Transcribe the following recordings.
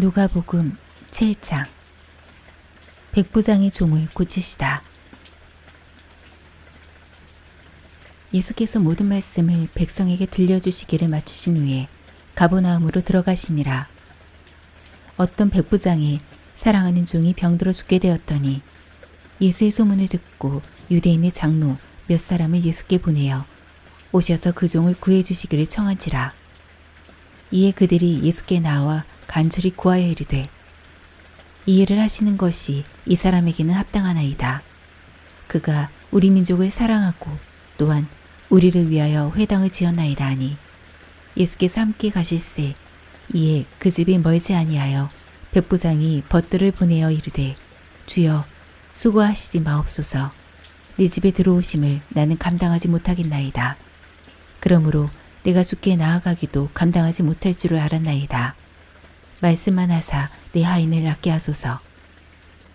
누가복음 7장. 백부장의 종을 고치시다. 예수께서 모든 말씀을 백성에게 들려주시기를 마치신 후에 가버나움으로 들어가시니라. 어떤 백부장이 사랑하는 종이 병들어 죽게 되었더니 예수의 소문을 듣고 유대인의 장로 몇 사람을 예수께 보내어 오셔서 그 종을 구해주시기를 청한지라. 이에 그들이 예수께 나와 간절히 구하여 이르되, 이 일을 하시는 것이 이 사람에게는 합당하나이다. 그가 우리 민족을 사랑하고 또한 우리를 위하여 회당을 지었나이다 하니, 예수께서 함께 가실새 이에 그 집이 멀지 아니하여 백부장이 벗들을 보내어 이르되, 주여 수고하시지 마옵소서. 네 집에 들어오심을 나는 감당하지 못하겠나이다. 그러므로 내가 주께 나아가기도 감당하지 못할 줄을 알았나이다. 말씀만 하사 내 하인을 낫게 하소서.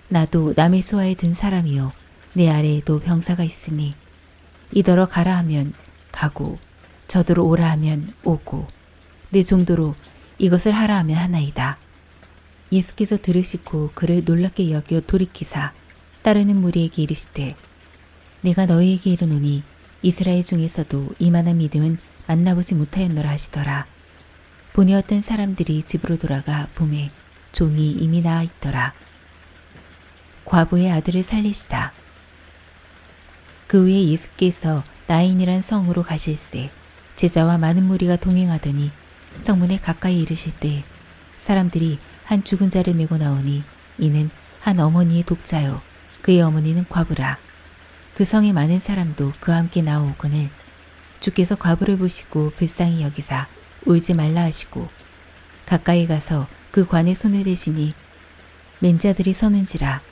나도 남의 수하에 든 사람이요 내 아래에도 병사가 있으니 이더러 가라 하면 가고 저더러 오라 하면 오고 내 정도로 이것을 하라 하면 하나이다. 예수께서 들으시고 그를 놀랍게 여겨 돌이키사 따르는 무리에게 이르시되, 내가 너희에게 이르노니 이스라엘 중에서도 이만한 믿음은 만나보지 못하였노라 하시더라. 보니 어떤 사람들이 집으로 돌아가 보매 종이 이미 나아 있더라. 과부의 아들을 살리시다. 그 후에 예수께서 나인이란 성으로 가실새 제자와 많은 무리가 동행하더니 성문에 가까이 이르실 때 사람들이 한 죽은 자를 메고 나오니 이는 한 어머니의 독자요 그의 어머니는 과부라. 그 성에 많은 사람도 그와 함께 나오거늘 주께서 과부를 보시고 불쌍히 여기사 울지 말라 하시고 가까이 가서 그 관에 손을 대시니 맨자들이 서는지라.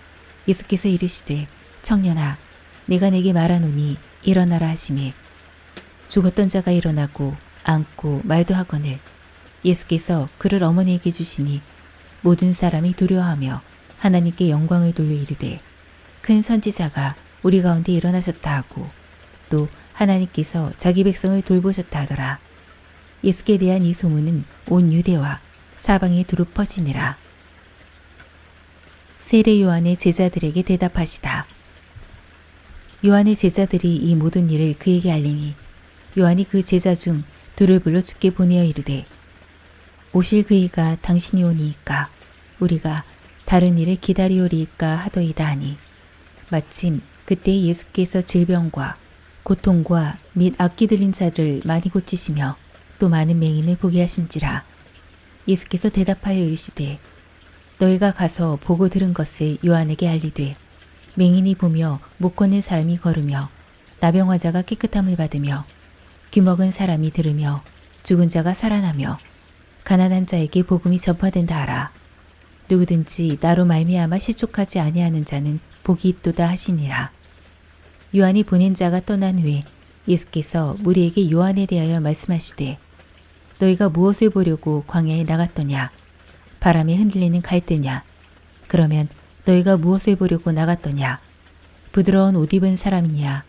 예수께서 이르시되, 청년아 내가 내게 말하노니 일어나라 하시매 죽었던 자가 일어나고 앉고 말도 하거늘 예수께서 그를 어머니에게 주시니 모든 사람이 두려워하며 하나님께 영광을 돌려 이르되, 큰 선지자가 우리 가운데 일어나셨다 하고 또 하나님께서 자기 백성을 돌보셨다 하더라. 예수께 대한 이 소문은 온 유대와 사방에 두루 퍼지니라. 세례 요한의 제자들에게 대답하시다. 요한의 제자들이 이 모든 일을 그에게 알리니 요한이 그 제자 중 둘을 불러 주께 보내어 이르되, 오실 그이가 당신이 오니이까 우리가 다른 일을 기다리오리이까 하더이다 하니, 마침 그때 예수께서 질병과 고통과 및 악기 들린 자를 많이 고치시며 또 많은 맹인을 보게 하신지라. 예수께서 대답하여 이르시되, 너희가 가서 보고 들은 것을 요한에게 알리되, 맹인이 보며 못 걷는 사람이 걸으며 나병 환자가 깨끗함을 받으며 귀먹은 사람이 들으며 죽은 자가 살아나며 가난한 자에게 복음이 전파된다 하라. 누구든지 나로 말미암아 실족하지 아니하는 자는 복이 있도다 하시니라. 요한이 보낸 자가 떠난 후에 예수께서 무리에게 요한에 대하여 말씀하시되, 너희가 무엇을 보려고 광야에 나갔더냐? 바람에 흔들리는 갈대냐? 그러면 너희가 무엇을 보려고 나갔더냐? 부드러운 옷 입은 사람이냐?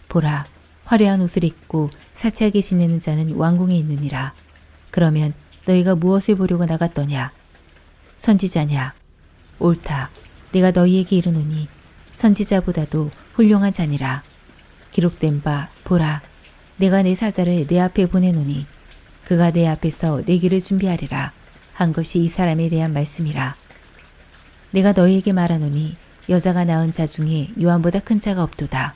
보라, 화려한 옷을 입고 사치하게 지내는 자는 왕궁에 있느니라. 그러면 너희가 무엇을 보려고 나갔더냐? 선지자냐? 옳다. 내가 너희에게 이르노니 선지자보다도 훌륭한 자니라. 기록된 바 보라, 내가 내 사자를 내 앞에 보내노니 그가 내 앞에서 내 길을 준비하리라 한 것이 이 사람에 대한 말씀이라. 내가 너희에게 말하노니 여자가 낳은 자 중에 요한보다 큰 자가 없도다.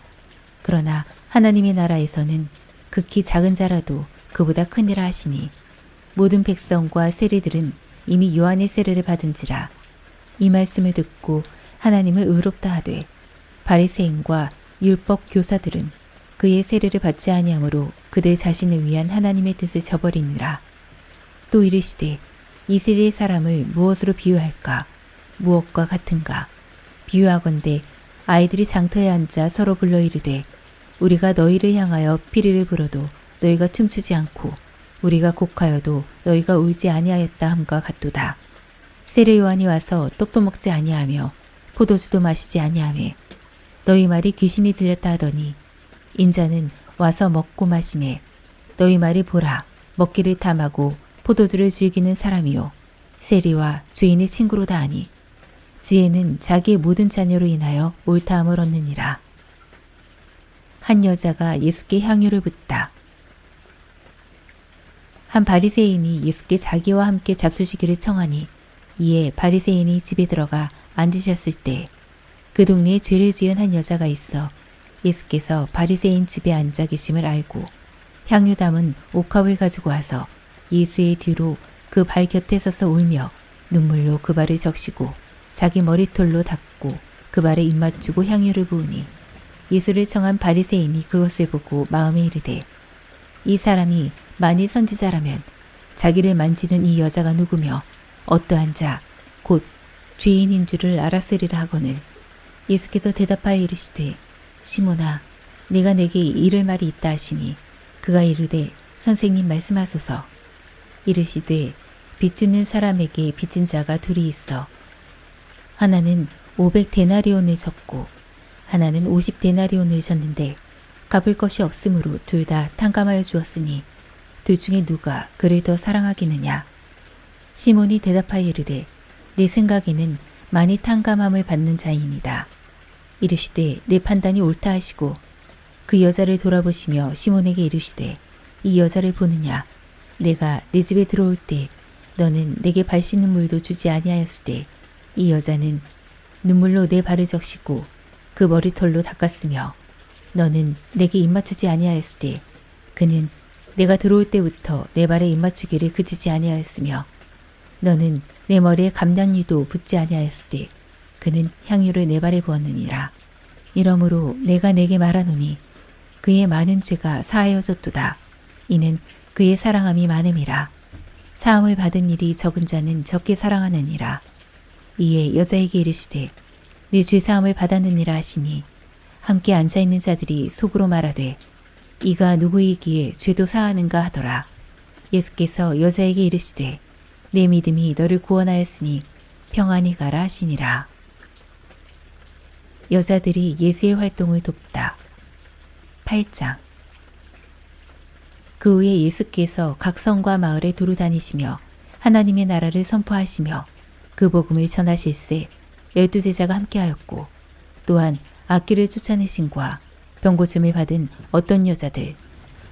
그러나 하나님의 나라에서는 극히 작은 자라도 그보다 크니라 하시니, 모든 백성과 세리들은 이미 요한의 세례를 받은지라. 이 말씀을 듣고 하나님을 의롭다 하되 바리새인과 율법 교사들은 그의 세례를 받지 아니하므로 그들 자신을 위한 하나님의 뜻을 저버리니라. 또 이르시되, 이 세대의 사람을 무엇으로 비유할까? 무엇과 같은가? 비유하건대 아이들이 장터에 앉아 서로 불러 이르되, 우리가 너희를 향하여 피리를 불어도 너희가 춤추지 않고 우리가 곡하여도 너희가 울지 아니하였다 함과 같도다. 세례 요한이 와서 떡도 먹지 아니하며 포도주도 마시지 아니하며 너희 말이 귀신이 들렸다 하더니, 인자는 와서 먹고 마시매 너희 말이 보라, 먹기를 탐하고 포도주를 즐기는 사람이요 세리와 죄인의 친구로다 하니 지혜는 자기의 모든 자녀로 인하여 옳다함을 얻느니라. 한 여자가 예수께 향유를 붓다. 한 바리새인이 예수께 자기와 함께 잡수시기를 청하니 이에 바리새인이 집에 들어가 앉으셨을 때 그 동네에 죄를 지은 한 여자가 있어 예수께서 바리새인 집에 앉아 계심을 알고 향유 담은 옥합을 가지고 와서 예수의 뒤로 그 발 곁에 서서 울며 눈물로 그 발을 적시고 자기 머리털로 닦고 그 발에 입 맞추고 향유를 부으니 예수를 청한 바리새인이 그것을 보고 마음에 이르되 이 사람이 만일 선지자라면 자기를 만지는 이 여자가 누구며 어떠한 자 곧 죄인인 줄을 알았으리라 하거늘 예수께서 대답하여 이르시되 시몬아 네가 내게 이를 말이 있다 하시니 그가 이르되 선생님 말씀하소서. 이르시되 빚주는 사람에게 빚진 자가 둘이 있어 하나는 500데나리온을 졌고 하나는 50데나리온을 졌는데 갚을 것이 없으므로 둘 다 탕감하여 주었으니 둘 중에 누가 그를 더 사랑하겠느냐. 시몬이 대답하여 이르되 내 생각에는 많이 탕감함을 받는 자이니이다. 이르시되 내 판단이 옳다 하시고 그 여자를 돌아보시며 시몬에게 이르시되 이 여자를 보느냐. 내가 내 집에 들어올 때 너는 내게 발 씻는 물도 주지 아니하였으되 이 여자는 눈물로 내 발을 적시고 그 머리털로 닦았으며 너는 내게 입맞추지 아니하였으되 그는 내가 들어올 때부터 내 발에 입맞추기를 그치지 아니하였으며 너는 내 머리에 감량유도 붓지 아니하였으되 그는 향유를 내 발에 부었느니라. 이러므로 내가 내게 말하노니 그의 많은 죄가 사하여졌도다. 이는 그의 사랑함이 많음이라. 사함을 받은 일이 적은 자는 적게 사랑하느니라. 이에 여자에게 이르시되 네 죄사함을 받았느니라 하시니 함께 앉아있는 자들이 속으로 말하되 이가 누구이기에 죄도 사하는가 하더라. 예수께서 여자에게 이르시되 내 믿음이 너를 구원하였으니 평안히 가라 하시니라. 여자들이 예수의 활동을 돕다. 8장. 그 후에 예수께서 각 성과 마을에 두루 다니시며 하나님의 나라를 선포하시며 그 복음을 전하실세 12제자가 함께하였고 또한 악귀를 쫓아내신과 병고침을 받은 어떤 여자들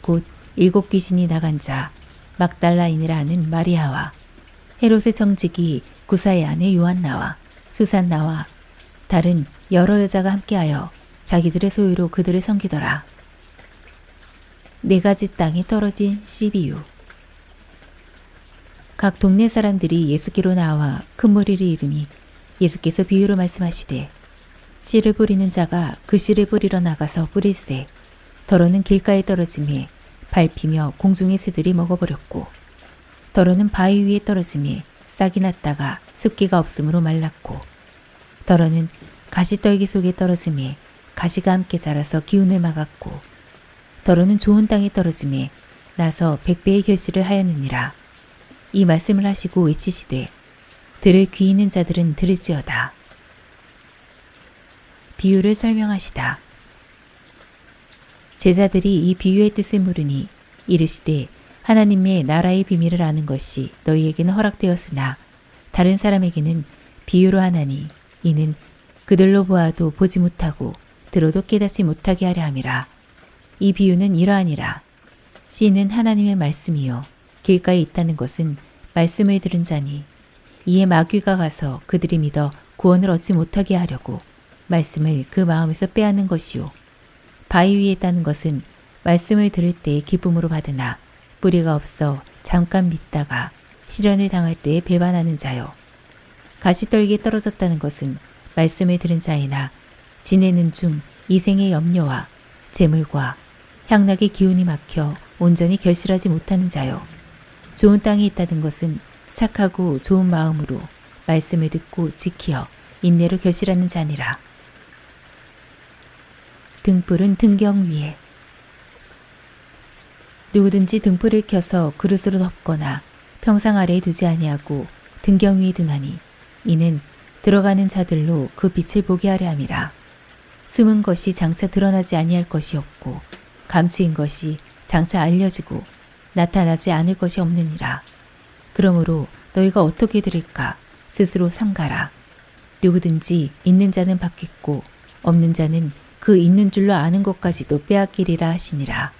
곧 7 귀신이 나간 자 막달라인이라 하는 마리아와 헤롯의 정직이 구사의 아내 요한나와 수산나와 다른 여러 여자가 함께하여 자기들의 소유로 그들을 섬기더라. 4가지 땅에 떨어진 씨비유. 각 동네 사람들이 예수께로 나와 큰 무리를 이루니 예수께서 비유로 말씀하시되 씨를 뿌리는 자가 그 씨를 뿌리러 나가서 뿌릴새 더러는 길가에 떨어짐에 밟히며 공중의 새들이 먹어버렸고 더러는 바위 위에 떨어짐에 싹이 났다가 습기가 없으므로 말랐고 더러는 가시떨기 속에 떨어짐에 가시가 함께 자라서 기운을 막았고 더러는 좋은 땅에 떨어짐에 나서 100배의 결실을 하였느니라. 이 말씀을 하시고 외치시되 들을 귀 있는 자들은 들을지어다. 비유를 설명하시다. 제자들이 이 비유의 뜻을 물으니 이르시되 하나님의 나라의 비밀을 아는 것이 너희에게는 허락되었으나 다른 사람에게는 비유로 하나니 이는 그들로 보아도 보지 못하고 들어도 깨닫지 못하게 하려 함이라. 이 비유는 이러하니라. 씨는 하나님의 말씀이요 길가에 있다는 것은 말씀을 들은 자니 이에 마귀가 가서 그들이 믿어 구원을 얻지 못하게 하려고 말씀을 그 마음에서 빼앗는 것이요 바위 위에 있다는 것은 말씀을 들을 때에 기쁨으로 받으나 뿌리가 없어 잠깐 믿다가 시련을 당할 때에 배반하는 자요 가시떨기에 떨어졌다는 것은 말씀을 들은 자이나 지내는 중 이생의 염려와 재물과 향락의 기운이 막혀 온전히 결실하지 못하는 자요 좋은 땅에 있다는 것은 착하고 좋은 마음으로 말씀을 듣고 지키어 인내로 결실하는 자니라. 등불은 등경 위에. 누구든지 등불을 켜서 그릇으로 덮거나 평상 아래에 두지 아니하고 등경 위에 두나니 이는 들어가는 자들로 그 빛을 보게 하려 함이라. 숨은 것이 장차 드러나지 아니할 것이 없고 감추인 것이 장차 알려지고 나타나지 않을 것이 없느니라. 그러므로 너희가 어떻게 들을까 스스로 삼가라. 누구든지 있는 자는 받겠고 없는 자는 그 있는 줄로 아는 것까지도 빼앗기리라 하시니라.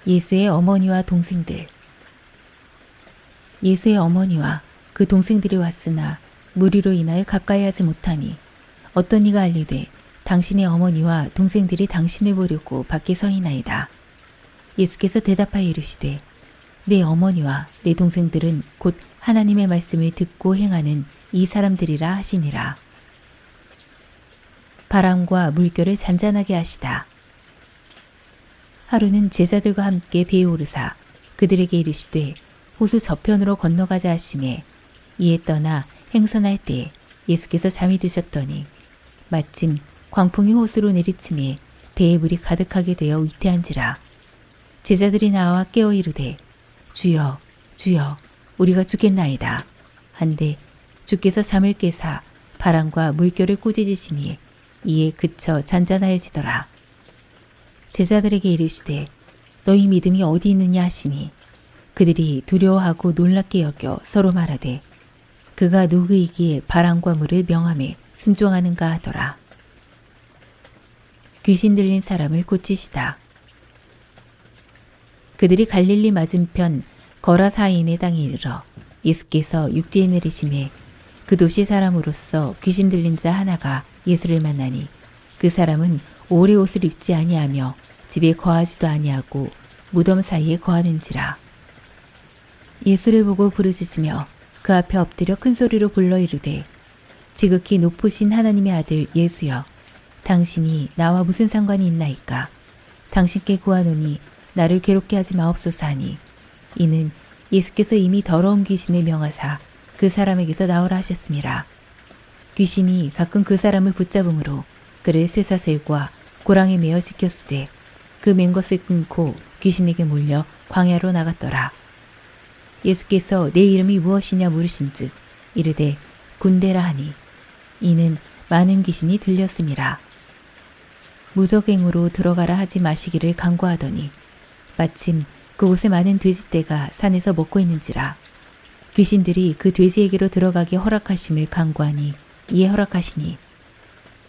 예수의 어머니와 동생들. 예수의 어머니와 그 동생들이 왔으나 무리로 인하여 가까이 하지 못하니 어떤 이가 알리되 당신의 어머니와 동생들이 당신을 보려고 밖에 서 있나이다. 예수께서 대답하여 이르시되 내 어머니와 내 동생들은 곧 하나님의 말씀을 듣고 행하는 이 사람들이라 하시니라. 바람과 물결을 잔잔하게 하시다. 하루는 제자들과 함께 배에 오르사 그들에게 이르시되 호수 저편으로 건너가자 하시매 이에 떠나 행선할 때 예수께서 잠이 드셨더니 마침 광풍이 호수로 내리침에 배에 물이 가득하게 되어 위태한지라. 제자들이 나와 깨어 이르되 주여 주여 우리가 죽겠나이다 한데 주께서 잠을 깨사 바람과 물결을 꾸짖으시니 이에 그쳐 잔잔하여지더라. 제자들에게 이르시되 너희 믿음이 어디 있느냐 하시니 그들이 두려워하고 놀랍게 여겨 서로 말하되 그가 누구이기에 바람과 물을 명함에 순종하는가 하더라. 귀신 들린 사람을 고치시다. 그들이 갈릴리 맞은편 거라사인의 땅에 이르러 예수께서 육지에 내리심에 그 도시 사람으로서 귀신 들린 자 하나가 예수를 만나니 그 사람은 오래 옷을 입지 아니하며 집에 거하지도 아니하고 무덤 사이에 거하는지라. 예수를 보고 부르짖으며 그 앞에 엎드려 큰 소리로 불러 이르되 지극히 높으신 하나님의 아들 예수여 당신이 나와 무슨 상관이 있나이까. 당신께 구하노니 나를 괴롭게 하지 마옵소서 하니 이는 예수께서 이미 더러운 귀신을 명하사 그 사람에게서 나오라 하셨습니다. 귀신이 가끔 그 사람을 붙잡음으로 그를 쇠사슬과 고랑에 매어 지켰으되 그 맨 것을 끊고 귀신에게 몰려 광야로 나갔더라. 예수께서 내 이름이 무엇이냐 물으신즉 이르되 군대라 하니 이는 많은 귀신이 들렸음이라. 무적행으로 들어가라 하지 마시기를 간구하더니 마침 그곳에 많은 돼지떼가 산에서 먹고 있는지라. 귀신들이 그 돼지에게로 들어가게 허락하심을 간구하니 이에 허락하시니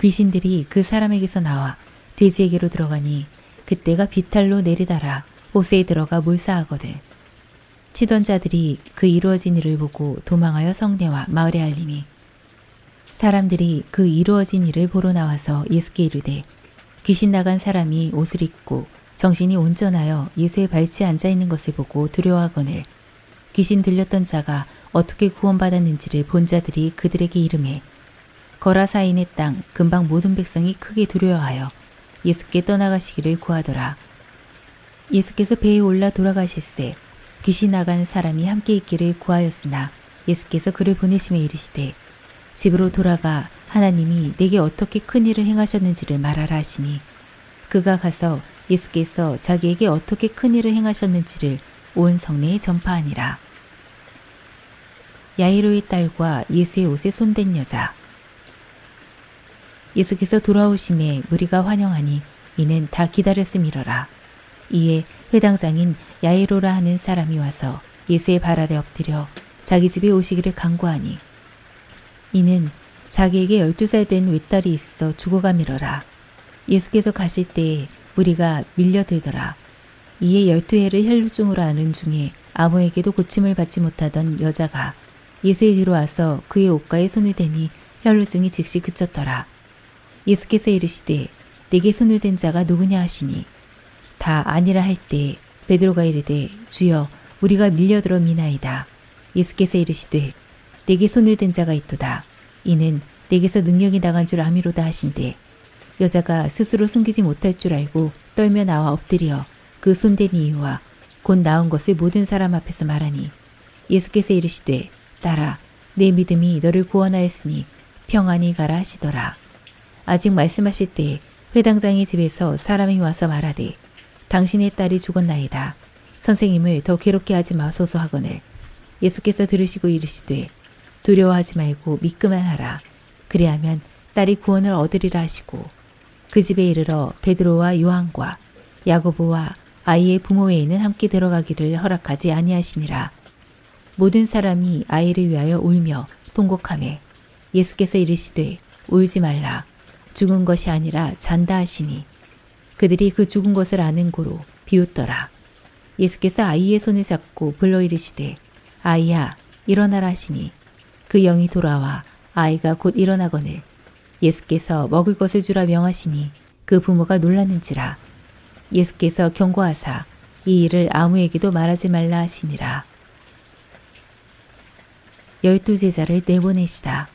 귀신들이 그 사람에게서 나와 돼지에게로 들어가니 그때가 비탈로 내리다라 호수에 들어가 몰사하거든. 치던 자들이 그 이루어진 일을 보고 도망하여 성내와 마을에 알리니 사람들이 그 이루어진 일을 보러 나와서 예수께 이르되 귀신 나간 사람이 옷을 입고 정신이 온전하여 예수의 발치에 앉아있는 것을 보고 두려워하거늘 귀신 들렸던 자가 어떻게 구원받았는지를 본 자들이 그들에게 이르매 거라사인의 땅 근방 모든 백성이 크게 두려워하여 예수께 떠나가시기를 구하더라. 예수께서 배에 올라 돌아가실새 귀신 나간 사람이 함께 있기를 구하였으나 예수께서 그를 보내심에 이르시되 집으로 돌아가 하나님이 내게 어떻게 큰 일을 행하셨는지를 말하라 하시니 그가 가서 예수께서 자기에게 어떻게 큰 일을 행하셨는지를 온 성내에 전파하니라. 야이로의 딸과 예수의 옷에 손댄 여자. 예수께서 돌아오심에 무리가 환영하니 이는 다 기다렸음이러라. 이에 회당장인 야이로라 하는 사람이 와서 예수의 발 아래 엎드려 자기 집에 오시기를 간구하니 이는 자기에게 12살 된 외딸이 있어 죽어가미러라. 예수께서 가실 때에 무리가 밀려들더라. 이에 12해를 혈루증으로 앓는 중에 아무에게도 고침을 받지 못하던 여자가 예수의 뒤로 와서 그의 옷가에 손을 대니 혈루증이 즉시 그쳤더라. 예수께서 이르시되 내게 손을 댄 자가 누구냐 하시니 다 아니라 할 때 베드로가 이르되 주여 우리가 밀려들어 미나이다. 예수께서 이르시되 내게 손을 댄 자가 있도다. 이는 내게서 능력이 나간 줄 아미로다 하신대 여자가 스스로 숨기지 못할 줄 알고 떨며 나와 엎드려 그 손댄 이유와 곧 나온 것을 모든 사람 앞에서 말하니 예수께서 이르시되 딸아 내 믿음이 너를 구원하였으니 평안히 가라 하시더라. 아직 말씀하실 때에 회당장의 집에서 사람이 와서 말하되 당신의 딸이 죽었나이다. 선생님을 더 괴롭게 하지 마소서 하거늘 예수께서 들으시고 이르시되 두려워하지 말고 믿기만 하라. 그리하면 딸이 구원을 얻으리라 하시고 그 집에 이르러 베드로와 요한과 야고보와 아이의 부모 외에는 함께 들어가기를 허락하지 아니하시니라. 모든 사람이 아이를 위하여 울며 통곡하매 예수께서 이르시되 울지 말라. 죽은 것이 아니라 잔다 하시니 그들이 그 죽은 것을 아는 고로 비웃더라. 예수께서 아이의 손을 잡고 불러 이르시되 아이야 일어나라 하시니 그 영이 돌아와 아이가 곧 일어나거늘 예수께서 먹을 것을 주라 명하시니 그 부모가 놀랐는지라. 예수께서 경고하사 이 일을 아무에게도 말하지 말라 하시니라. 12 제자를 내보내시다.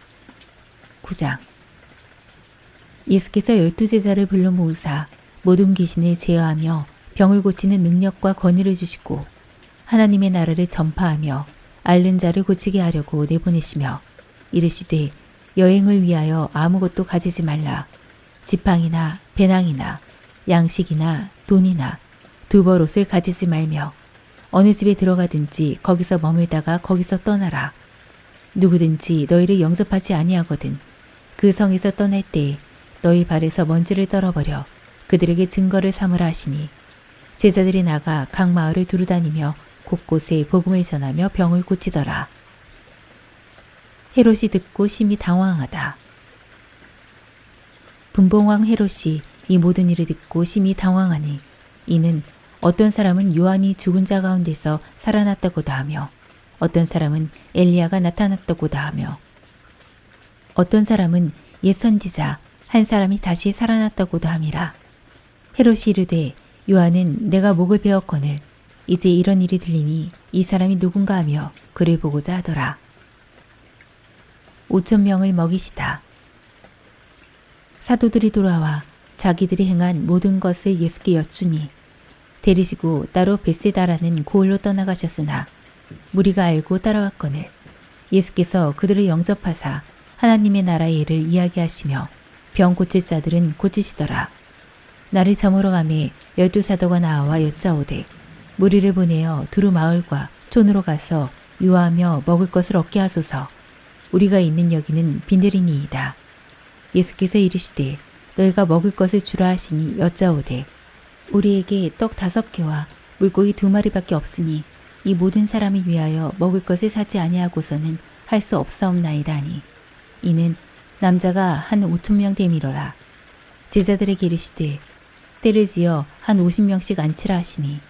9장. 예수께서 12 제자를 불러 모으사 모든 귀신을 제어하며 병을 고치는 능력과 권위를 주시고 하나님의 나라를 전파하며 앓는 자를 고치게 하려고 내보내시며 이르시되 여행을 위하여 아무것도 가지지 말라. 지팡이나 배낭이나 양식이나 돈이나 두벌옷을 가지지 말며 어느 집에 들어가든지 거기서 머물다가 거기서 떠나라. 누구든지 너희를 영접하지 아니하거든 그 성에서 떠날 때에 너희 발에서 먼지를 떨어버려 그들에게 증거를 삼으라 하시니 제자들이 나가 각 마을을 두루다니며 곳곳에 복음을 전하며 병을 고치더라. 헤롯이 듣고 심히 당황하다. 분봉왕 헤롯이 이 모든 일을 듣고 심히 당황하니 이는 어떤 사람은 요한이 죽은 자 가운데서 살아났다고도 하며 어떤 사람은 엘리야가 나타났다고도 하며 어떤 사람은 옛 선지자 한 사람이 다시 살아났다고도 함이라. 헤롯이 이르되 요한은 내가 목을 베었거늘 이제 이런 일이 들리니 이 사람이 누군가 하며 그를 보고자 하더라. 5,000명을 먹이시다. 사도들이 돌아와 자기들이 행한 모든 것을 예수께 여쭈니 데리시고 따로 벳세다라는 고을로 떠나가셨으나 무리가 알고 따라왔거늘 예수께서 그들을 영접하사 하나님의 나라의 일을 이야기하시며 병 고칠 자들은 고치시더라. 날이 저물어 가매 12 사도가 나와 여짜오되 무리를 보내어 두루 마을과 촌으로 가서 유하며 먹을 것을 얻게 하소서. 우리가 있는 여기는 빈들이니이다. 예수께서 이르시되 너희가 먹을 것을 주라 하시니 여짜오되 우리에게 떡 5개와 물고기 2마리밖에 없으니 이 모든 사람이 위하여 먹을 것을 사지 아니하고서는 할 수 없사옵나이다 하니 이는 남자가 한 5,000명 되미러라. 제자들에게 이르시되 때를 지어 한 50명씩 앉히라 하시니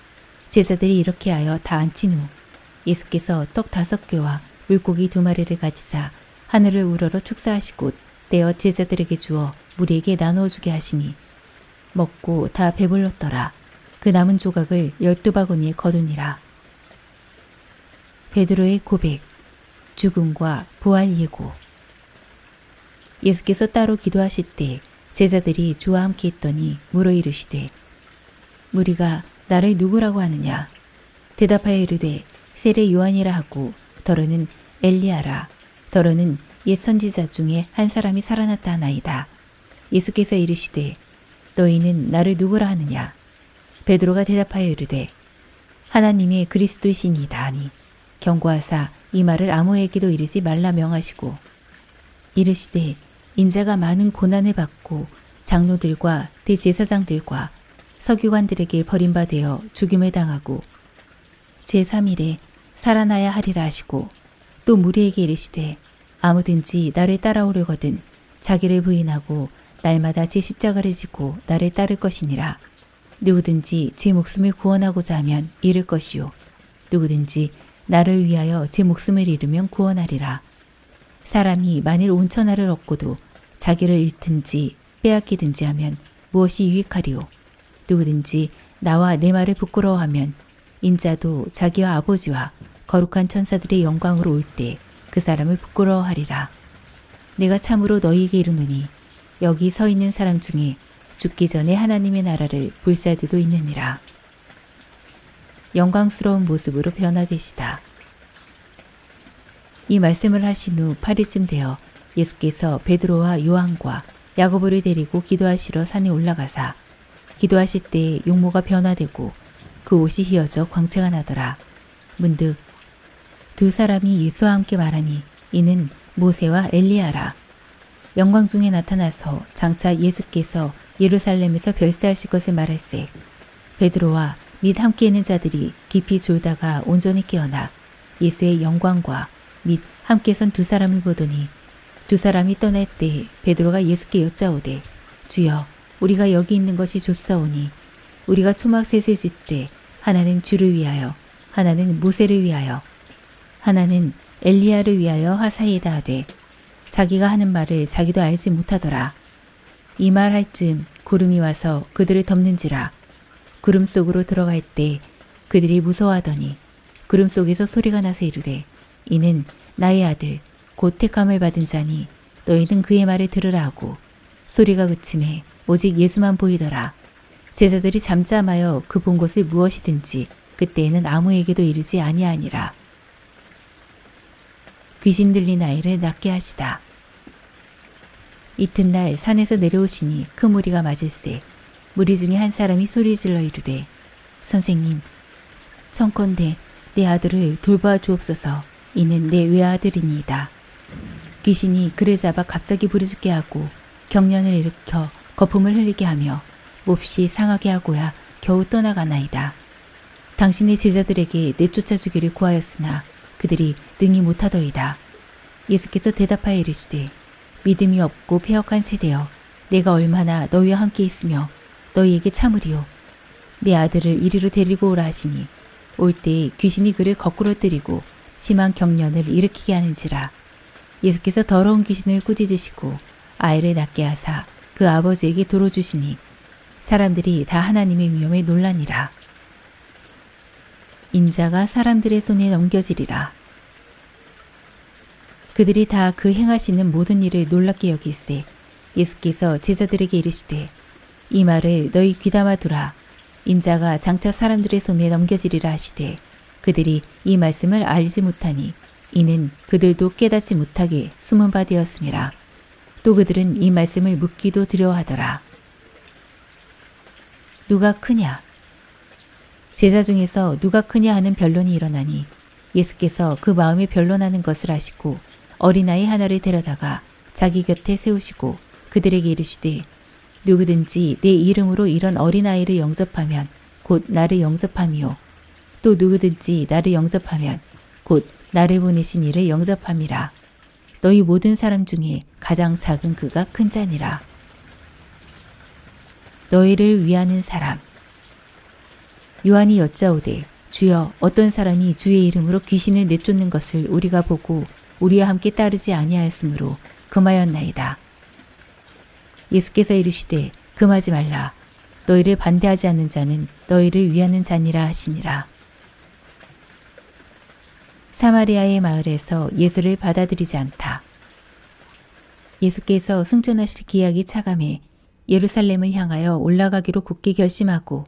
제자들이 이렇게 하여 다 앉힌 후 예수께서 떡 5개와 물고기 2마리를 가지사 하늘을 우러러 축사하시고 떼어 제자들에게 주어 무리에게 나누어 주게 하시니 먹고 다 배불렀더라. 그 남은 조각을 12바구니에 거두니라. 베드로의 고백, 죽음과 부활 예고. 예수께서 따로 기도하실 때 제자들이 주와 함께 있더니 물어 이르시되 무리가 나를 누구라고 하느냐? 대답하여 이르되 세례 요한이라 하고 더러는 엘리야라. 더러는 옛 선지자 중에 한 사람이 살아났다 하나이다. 예수께서 이르시되 너희는 나를 누구라 하느냐? 베드로가 대답하여 이르되 하나님의 그리스도이시니이다 하니 경고하사 이 말을 아무에게도 이르지 말라 명하시고 이르시되 인자가 많은 고난을 받고 장로들과 대제사장들과 서기관들에게 버림받아 죽임을 당하고 제3일에 살아나야 하리라 하시고 또 무리에게 이르시되 아무든지 나를 따라오려거든 자기를 부인하고 날마다 제 십자가를 지고 나를 따를 것이니라. 누구든지 제 목숨을 구원하고자 하면 잃을 것이요 누구든지 나를 위하여 제 목숨을 잃으면 구원하리라. 사람이 만일 온 천하를 얻고도 자기를 잃든지 빼앗기든지 하면 무엇이 유익하리요? 누구든지 나와 내 말을 부끄러워하면 인자도 자기와 아버지와 거룩한 천사들의 영광으로 올 때 그 사람을 부끄러워하리라. 내가 참으로 너희에게 이르노니 여기 서 있는 사람 중에 죽기 전에 하나님의 나라를 볼 자들도 있느니라. 영광스러운 모습으로 변화되시다. 이 말씀을 하신 후 8일쯤 되어 예수께서 베드로와 요한과 야고보를 데리고 기도하시러 산에 올라가사 기도하실 때 용모가 변화되고 그 옷이 휘어져 광채가 나더라. 문득 두 사람이 예수와 함께 말하니 이는 모세와 엘리야라. 영광 중에 나타나서 장차 예수께서 예루살렘에서 별세하실 것을 말할세 베드로와 및 함께 있는 자들이 깊이 졸다가 온전히 깨어나 예수의 영광과 및 함께 선 두 사람을 보더니 두 사람이 떠날 때 베드로가 예수께 여짜오되 주여 우리가 여기 있는 것이 좋사오니 우리가 초막셋을 짓되 하나는 주를 위하여 하나는 모세를 위하여 하나는 엘리야를 위하여 하사이다 하되 자기가 하는 말을 자기도 알지 못하더라. 이 말 할 즈음 구름이 와서 그들을 덮는지라. 구름 속으로 들어갈 때 그들이 무서워하더니 구름 속에서 소리가 나서 이르되 이는 나의 아들 곧 택함을 받은 자니 너희는 그의 말을 들으라 하고 소리가 그침에 오직 예수만 보이더라. 제자들이 잠잠하여 그 본 것을 무엇이든지 그때에는 아무에게도 이르지 아니하니라. 귀신 들린 아이를 낫게 하시다. 이튿날 산에서 내려오시니 큰 무리가 맞을세 무리 중에 한 사람이 소리질러 이르되 선생님 청컨대 내 아들을 돌봐 주옵소서. 이는 내 외아들이니이다. 귀신이 그를 잡아 갑자기 부르짖게 하고 경련을 일으켜 거품을 흘리게 하며 몹시 상하게 하고야 겨우 떠나가나이다. 당신의 제자들에게 내쫓아 주기를 구하였으나 그들이 능히 못하더이다. 예수께서 대답하여 이르시되 믿음이 없고 패역한 세대여 내가 얼마나 너희와 함께 있으며 너희에게 참으리요. 내 아들을 이리로 데리고 오라 하시니 올 때 귀신이 그를 거꾸로 때리고 심한 경련을 일으키게 하는지라. 예수께서 더러운 귀신을 꾸짖으시고 아이를 낫게 하사 그 아버지에게 도로 주시니 사람들이 다 하나님의 위엄에 놀라니라. 인자가 사람들의 손에 넘겨지리라. 그들이 다 그 행하시는 모든 일을 놀랍게 여길세 예수께서 제자들에게 이르시되 이 말을 너희 귀담아 두라. 인자가 장차 사람들의 손에 넘겨지리라 하시되 그들이 이 말씀을 알지 못하니 이는 그들도 깨닫지 못하게 숨은 바 되었음이라. 또 그들은 이 말씀을 묻기도 두려워하더라. 누가 크냐? 제자 중에서 누가 크냐 하는 변론이 일어나니 예수께서 그 마음에 변론하는 것을 아시고 어린아이 하나를 데려다가 자기 곁에 세우시고 그들에게 이르시되 누구든지 내 이름으로 이런 어린아이를 영접하면 곧 나를 영접함이요 또 누구든지 나를 영접하면 곧 나를 보내신 이를 영접함이라. 너희 모든 사람 중에 가장 작은 그가 큰 자니라. 너희를 위하는 사람. 요한이 여짜오되 주여 어떤 사람이 주의 이름으로 귀신을 내쫓는 것을 우리가 보고 우리와 함께 따르지 아니하였으므로 금하였나이다. 예수께서 이르시되 금하지 말라. 너희를 반대하지 않는 자는 너희를 위하는 자니라 하시니라. 사마리아의 마을에서 예수를 받아들이지 않다. 예수께서 승천하실 기약이 차감해 예루살렘을 향하여 올라가기로 굳게 결심하고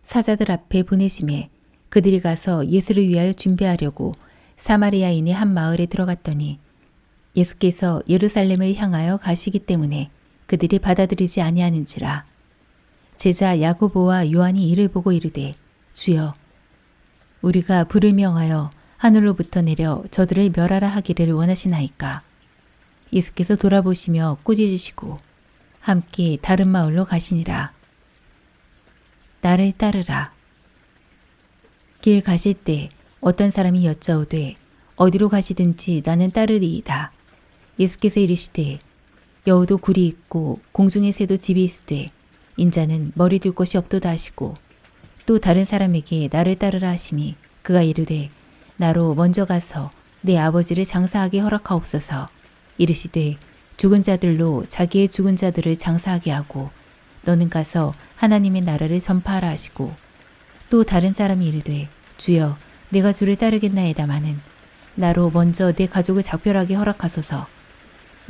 사자들 앞에 보내심에 그들이 가서 예수를 위하여 준비하려고 사마리아인의 한 마을에 들어갔더니 예수께서 예루살렘을 향하여 가시기 때문에 그들이 받아들이지 아니하는지라. 제자 야고보와 요한이 이를 보고 이르되 주여 우리가 불을 명하여 하늘로부터 내려 저들을 멸하라 하기를 원하시나이까. 예수께서 돌아보시며 꾸짖으시고 함께 다른 마을로 가시니라. 나를 따르라. 길 가실 때 어떤 사람이 여짜오되 어디로 가시든지 나는 따르리이다. 예수께서 이르시되 여우도 굴이 있고 공중의 새도 집이 있으되 인자는 머리 둘 곳이 없도다 하시고 또 다른 사람에게 나를 따르라 하시니 그가 이르되 나로 먼저 가서 내 아버지를 장사하게 허락하옵소서. 이르시되 죽은 자들로 자기의 죽은 자들을 장사하게 하고 너는 가서 하나님의 나라를 전파하라 하시고 또 다른 사람이 이르되 주여 내가 주를 따르겠나이다마는 나로 먼저 내 가족을 작별하게 허락하소서.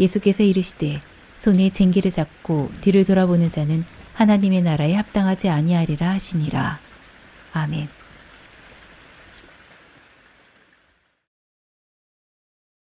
예수께서 이르시되 손에 쟁기를 잡고 뒤를 돌아보는 자는 하나님의 나라에 합당하지 아니하리라 하시니라. 아멘.